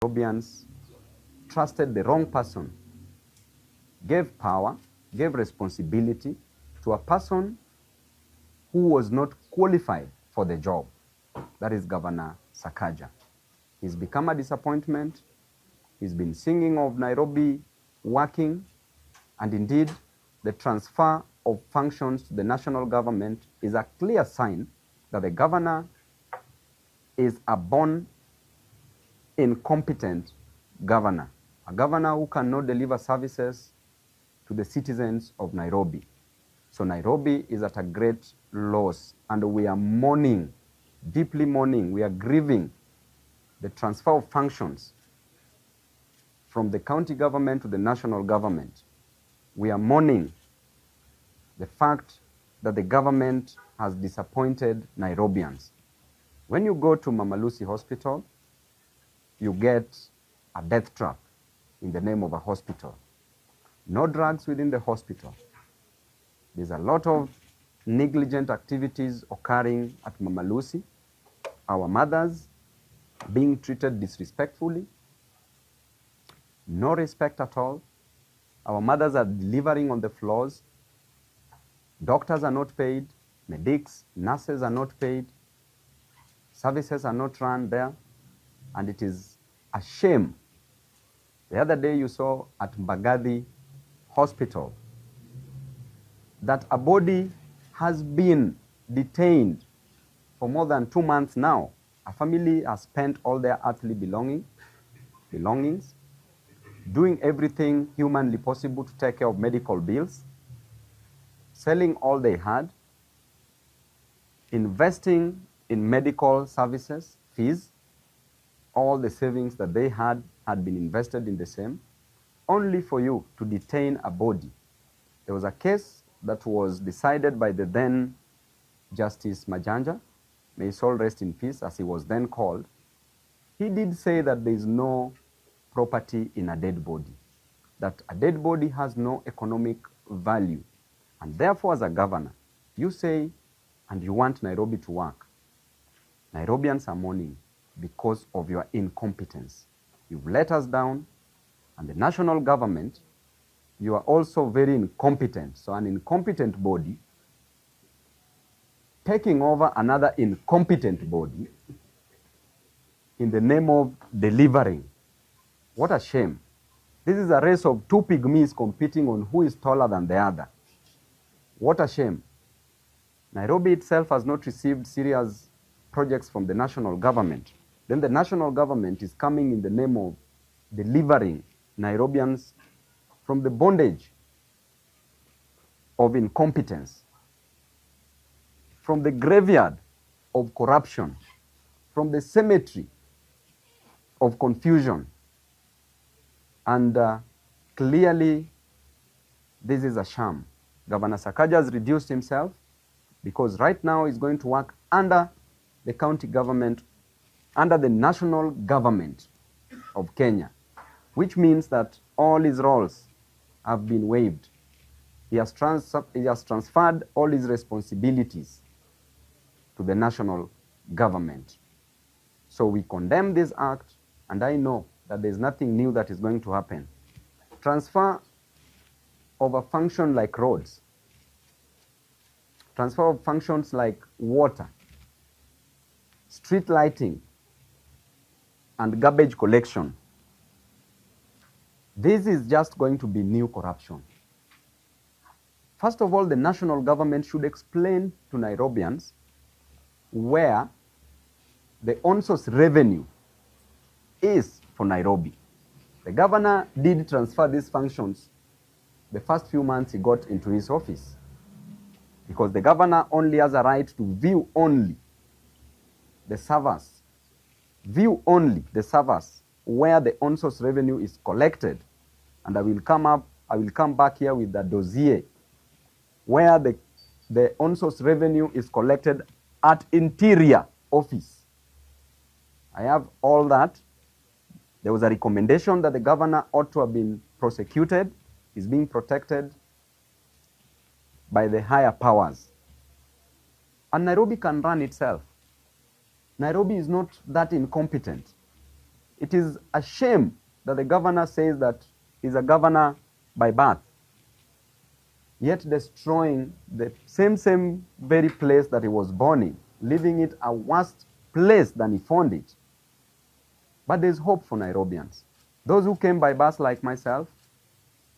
Nairobians trusted the wrong person, gave power, gave responsibility to a person who was not qualified for the job. That is Governor Sakaja. He's become a disappointment. He's been singing of Nairobi working, and indeed the transfer of functions to the national government is a clear sign that the governor is a born incompetent governor, a governor who cannot deliver services to the citizens of Nairobi. So Nairobi is at a great loss, and we are mourning, deeply mourning, we are grieving the transfer of functions from the county government to the national government. We are mourning the fact that the government has disappointed Nairobians. When you go to Mama Lucy Hospital, you get a death trap in the name of a hospital. No drugs within the hospital. There's a lot of negligent activities occurring at Mama Lucy. Our mothers being treated disrespectfully. No respect at all. Our mothers are delivering on the floors. Doctors are not paid. Medics, nurses are not paid. Services are not run there. And it is a shame. The other day you saw at Mbagathi Hospital that a body has been detained for more than 2 months now. A family has spent all their earthly belongings, doing everything humanly possible to take care of medical bills, selling all they had, investing in medical services, fees. All the savings that they had been invested in the same, only for you to detain a body. There was a case that was decided by the then Justice Majanja, may his soul rest in peace, as he was then called. He did say that there is no property in a dead body, that a dead body has no economic value. And therefore, as a governor, you say, and you want Nairobi to work. Nairobians are mourning because of your incompetence. You've let us down, and the national government, you are also very incompetent. So an incompetent body taking over another incompetent body in the name of delivering. What a shame. This is a race of two pygmies competing on who is taller than the other. What a shame. Nairobi itself has not received serious projects from the national government. Then the national government is coming in the name of delivering Nairobians from the bondage of incompetence, from the graveyard of corruption, from the cemetery of confusion. And clearly, this is a sham. Governor Sakaja has reduced himself because right now he's going to work under the county government, under the national government of Kenya, which means that all his roles have been waived. He has transferred all his responsibilities to the national government. So we condemn this act, and I know that there's nothing new that is going to happen. Transfer of a function like roads, transfer of functions like water, street lighting, and garbage collection. This is just going to be new corruption. First of all, the national government should explain to Nairobians where the on-source revenue is for Nairobi. The governor did transfer these functions the first few months he got into his office, because the governor only has a right to view only the servers, where the on-source revenue is collected. And I will come back here with the dossier where the on-source revenue is collected at Interior Office. I have all that. There was a recommendation that the governor ought to have been prosecuted. He's being protected by the higher powers. And Nairobi can run itself. Nairobi is not that incompetent. It is a shame that the governor says that he's a governor by birth, yet destroying the same very place that he was born in, leaving it a worse place than he found it. But there's hope for Nairobians. Those who came by bus like myself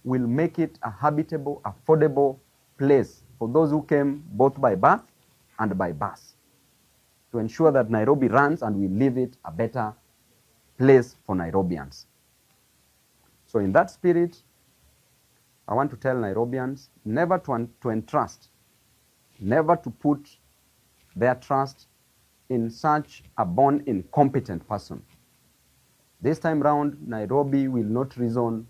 will make it a habitable, affordable place for those who came both by birth and by bus, to ensure that Nairobi runs and we leave it a better place for Nairobians. So in that spirit, I want to tell Nairobians never to entrust, never to put their trust in such a born incompetent person. This time round, Nairobi will not reason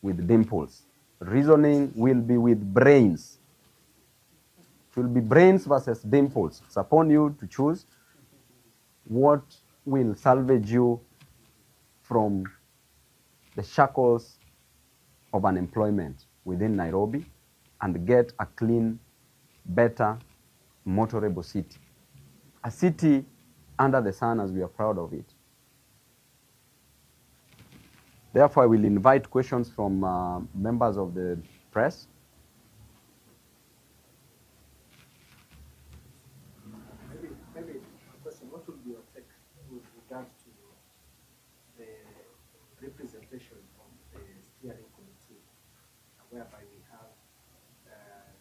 with dimples. Reasoning will be with brains. It will be brains versus dimples. It's upon you to choose what will salvage you from the shackles of unemployment within Nairobi and get a clean, better, motorable city. A city under the sun, as we are proud of it. Therefore, I will invite questions from members of the press. Maybe a question, what would be your take with regard to the representation of the steering committee, whereby we have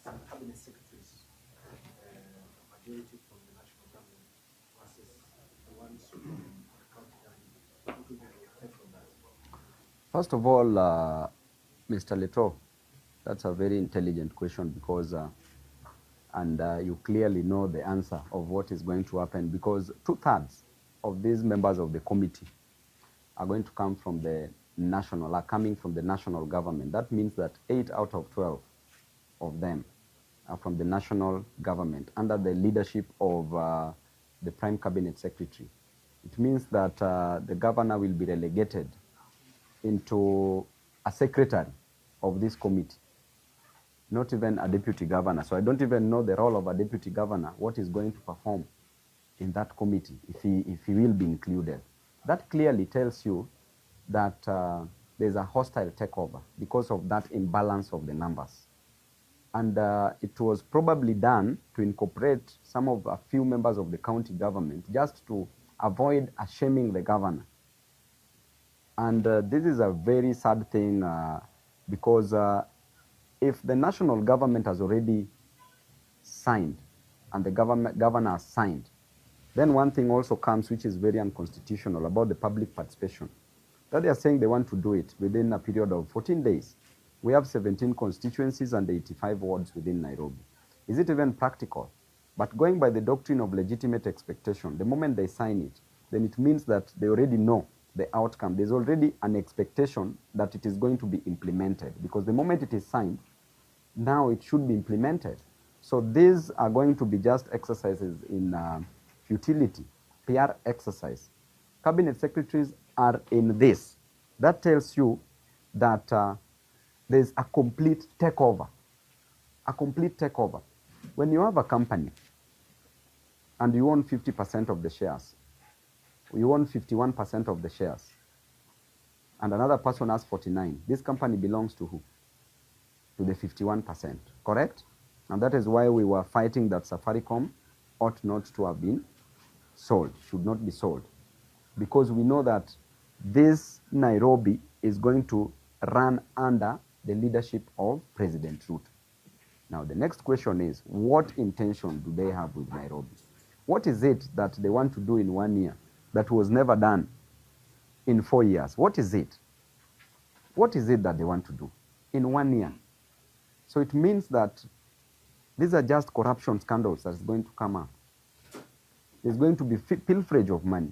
some cabinet secretaries, majority from the national government versus the ones from the county government? What would be your take on that? First of all, Mr. Leto, that's a very intelligent question because, you clearly know the answer of what is going to happen, because 2/3 of these members of the committee are going to come from the coming from the national government. That means that 8 out of 12 of them are from the national government under the leadership of the Prime Cabinet Secretary. It means that the governor will be relegated into a secretary of this committee, not even a deputy governor. So I don't even know the role of a deputy governor, what he's going to perform in that committee, if he will be included. That clearly tells you that there's a hostile takeover because of that imbalance of the numbers. And it was probably done to incorporate a few members of the county government just to avoid shaming the governor. And this is a very sad thing because if the national government has already signed and the governor has signed, then one thing also comes which is very unconstitutional about the public participation. That they are saying they want to do it within a period of 14 days. We have 17 constituencies and 85 wards within Nairobi. Is it even practical? But going by the doctrine of legitimate expectation, the moment they sign it, then it means that they already know the outcome. There's already an expectation that it is going to be implemented, because the moment it is signed, now it should be implemented. So these are going to be just exercises in futility, PR exercise. Cabinet secretaries are in this. That tells you that there's a complete takeover. A complete takeover. When you have a company and you own 50% of the shares, you own 51% of the shares, and another person has 49%, this company belongs to who? To the 51%, correct? And that is why we were fighting that Safaricom ought not to have been sold, should not be sold. Because we know that this Nairobi is going to run under the leadership of President Ruto. Now, the next question is, what intention do they have with Nairobi? What is it that they want to do in 1 year that was never done in 4 years? What is it? What is it that they want to do in 1 year? So it means that these are just corruption scandals that is going to come up. There's going to be pilferage of money.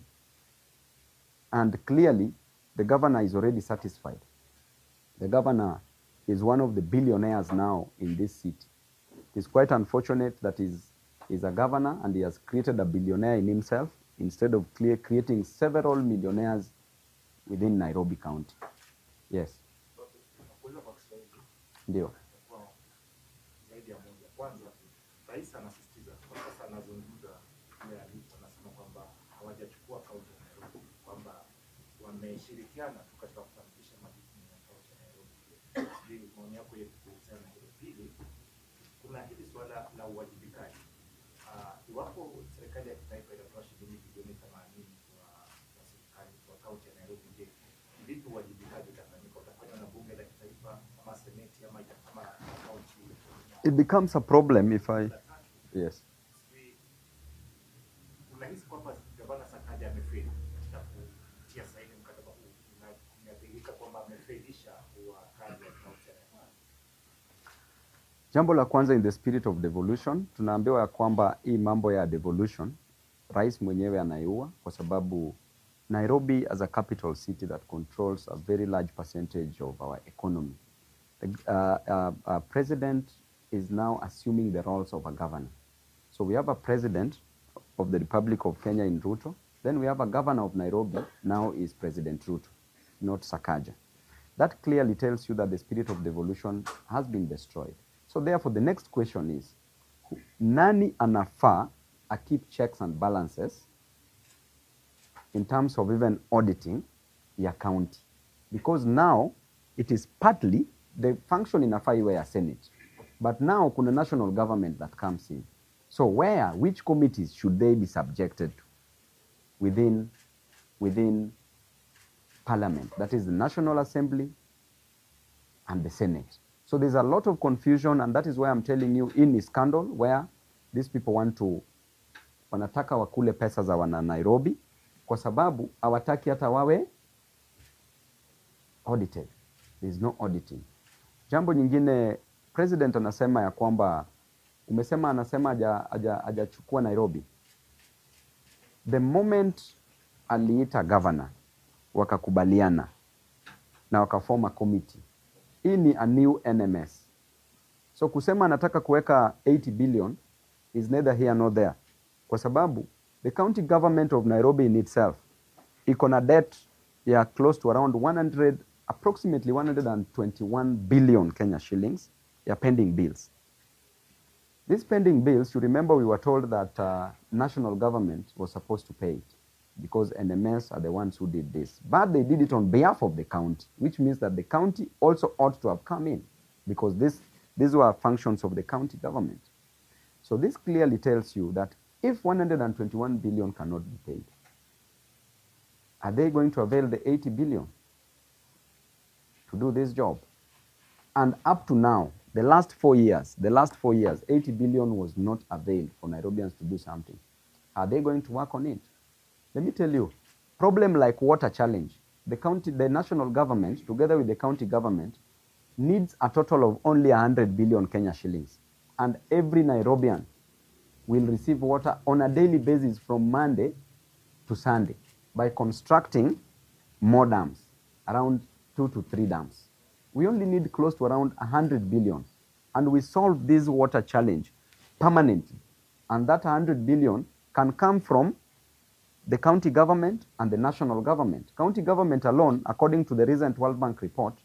And clearly, the governor is already satisfied. The governor is one of the billionaires now in this city. It's quite unfortunate that he's a governor and he has created a billionaire in himself instead of creating several millionaires within Nairobi County. Yes. Ndio. Kwanza, rais anasisitiza kwa sasa, anazungumza ile alipo, anasema kwamba hawajachukua kaunti ya Nairobi, kwamba wameshirikiana tu katika kufanikisha majukumu ya kaunti ya Nairobi. Sijui maoni yako yepi kuhusiana na hilo. Pili, kuna hili swala la uwajibikaji. Iwapo serikali ya kitaifa inatoa shilingi bilioni 80 kwa serikali kwa kaunti ya Nairobi, je, vipi uwajibikaji utafanyika? Utafanywa na bunge la kitaifa ama seneti ama kaunti? It becomes a problem if I... Yes. Unahisi kwamba gavana Sakaja amefeli katika kutia saini mkataba huu? Inadhihirika kwamba amefelisha kazi ya kaunti ya Nairobi. Jambo la kwanza, in the spirit of devolution, tunaambiwa ya kwamba hii mambo ya devolution rais mwenyewe anaiua, kwa sababu Nairobi as a capital city that controls a very large percentage of our economy. The president is now assuming the roles of a governor. So we have a president of the Republic of Kenya in Ruto. Then we have a governor of Nairobi, now is President Ruto, not Sakaja. That clearly tells you that the spirit of devolution has been destroyed. So therefore the next question is, nani anafaa a keep checks and balances in terms of even auditing ya county? Because now it is partly the function inafaa iwe ya Senate. But now kuna national government that comes in. So which committees should they be subjected to within Parliament? That is the National Assembly and the Senate. So there's a lot of confusion, and that is why I'm telling you, in a scandal where these people wanataka wakule pesa za wana Nairobi, kwa sababu hawataki hata wawe audited. There's no auditing. Jambo nyingine, president anasema ya kwamba anasema hajachukua Nairobi. The moment aliita governor, wakakubaliana na wakaforma committee. Hii ni a new NMS. So kusema anataka kuweka 80 billion is neither here nor there. Kwa sababu the county government of Nairobi in itself iko na debt ya close to around approximately 121 billion Kenya shillings ya pending bills. These pending bills, you remember we were told that national government was supposed to pay it because NMS are the ones who did this. But they did it on behalf of the county, which means that the county also ought to have come in because these were functions of the county government. So this clearly tells you that if 121 billion cannot be paid, are they going to avail the 80 billion to do this job? And up to now, the last 4 years, 80 billion was not availed for Nairobians to do something. Are they going to work on it? Let me tell you, problem like water challenge, the national government, together with the county government, needs a total of only 100 billion Kenya shillings. And every Nairobian will receive water on a daily basis from Monday to Sunday by constructing more dams, around 2 to 3 dams. We only need close to around 100 billion. And we solve this water challenge permanently. And that 100 billion can come from the county government and the national government. County government alone, according to the recent World Bank report,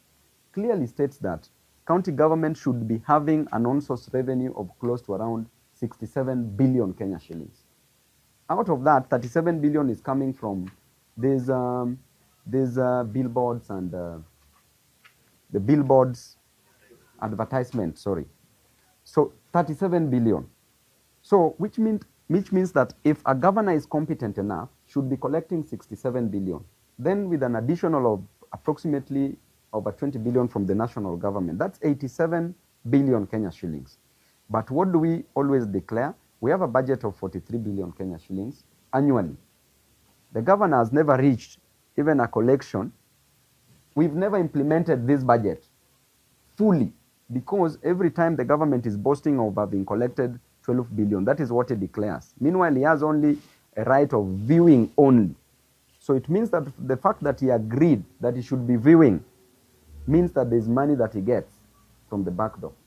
clearly states that county government should be having an on-source revenue of close to around 67 billion Kenya shillings. Out of that, 37 billion is coming from these billboards and the billboards advertisement, sorry. So 37 billion. So which means that if a governor is competent enough, should be collecting 67 billion. Then with an additional of approximately over 20 billion from the national government, that's 87 billion Kenya shillings. But what do we always declare? We have a budget of 43 billion Kenya shillings annually. The governor has never reached even a collection. We've never implemented this budget fully because every time the government is boasting of having collected 12 billion, that is what he declares. Meanwhile, he has only a right of viewing only. So it means that the fact that he agreed that he should be viewing means that there's money that he gets from the back door.